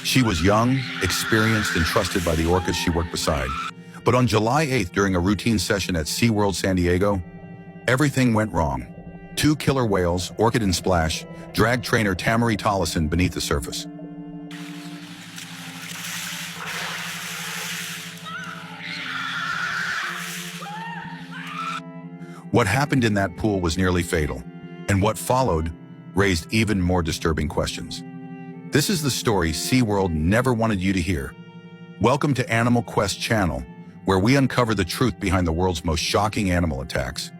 She was young, experienced, and trusted by the orcas she worked beside. But on July 8th, during a routine session at SeaWorld San Diego, everything went wrong. Two killer whales, Orchid and Splash, dragged trainer Tamari Tollison beneath the surface. What happened in that pool was nearly fatal, and what followed raised even more disturbing questions. This is the story SeaWorld never wanted you to hear. Welcome to Animal Quest channel, where we uncover the truth behind the world's most shocking animal attacks.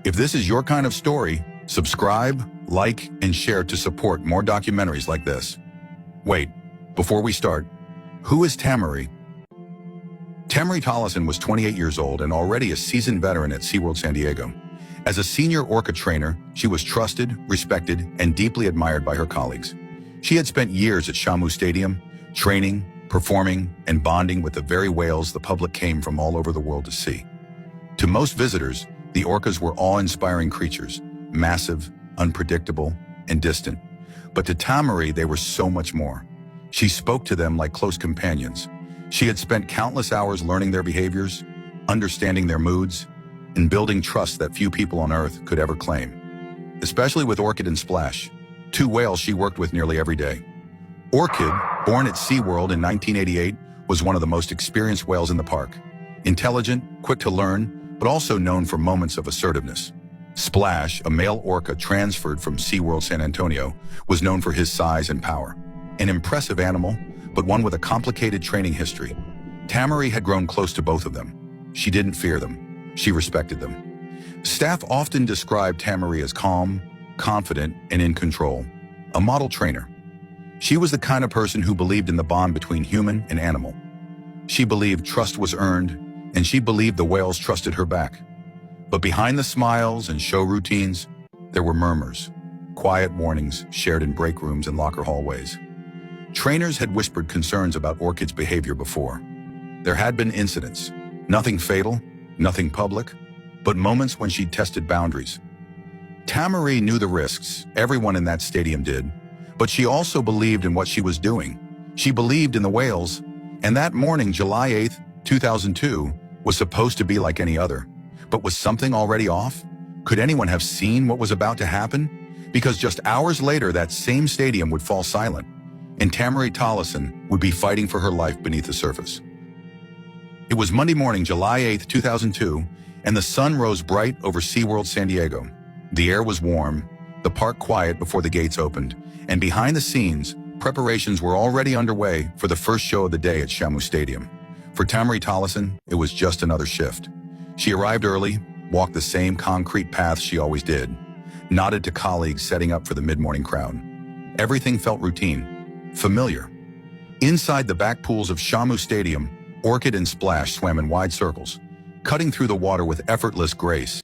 If this is your kind of story, subscribe, like, and share to support more documentaries like this. Wait, before we start, who is Tamari? Tamari Tollison was 28 years old and already a seasoned veteran at SeaWorld San Diego. As a senior orca trainer, she was trusted, respected, and deeply admired by her colleagues. She had spent years at Shamu Stadium, training, performing, and bonding with the very whales the public came from all over the world to see. To most visitors, the orcas were awe-inspiring creatures, massive, unpredictable, and distant. But to Tamari, they were so much more. She spoke to them like close companions. She had spent countless hours learning their behaviors, understanding their moods, and building trust that few people on Earth could ever claim. Especially with Orchid and Splash, two whales she worked with nearly every day. Orchid, born at SeaWorld in 1988, was one of the most experienced whales in the park. Intelligent, quick to learn, but also known for moments of assertiveness. Splash, a male orca transferred from SeaWorld San Antonio, was known for his size and power. An impressive animal, but one with a complicated training history. Tamari had grown close to both of them. She didn't fear them. She respected them. Staff often described Tamari as calm, confident, and in control, a model trainer. She was the kind of person who believed in the bond between human and animal. She believed trust was earned, and she believed the whales trusted her back. But behind the smiles and show routines, there were murmurs, quiet warnings shared in break rooms and locker hallways. Trainers had whispered concerns about Orchid's behavior before. There had been incidents, nothing fatal, nothing public, but moments when she'd tested boundaries. Tamari knew the risks, everyone in that stadium did, but she also believed in what she was doing. She believed in the whales, and that morning, July 8th, 2002, was supposed to be like any other. But was something already off? Could anyone have seen what was about to happen? Because just hours later, that same stadium would fall silent, and Tamari Tollison would be fighting for her life beneath the surface. It was Monday morning, July 8th, 2002, and the sun rose bright over SeaWorld San Diego. The air was warm, the park quiet before the gates opened, and behind the scenes, preparations were already underway for the first show of the day at Shamu Stadium. For Tamari Tollison, it was just another shift. She arrived early, walked the same concrete path she always did, nodded to colleagues setting up for the mid-morning crowd. Everything felt routine, familiar. Inside the back pools of Shamu Stadium, Orchid and Splash swam in wide circles, cutting through the water with effortless grace.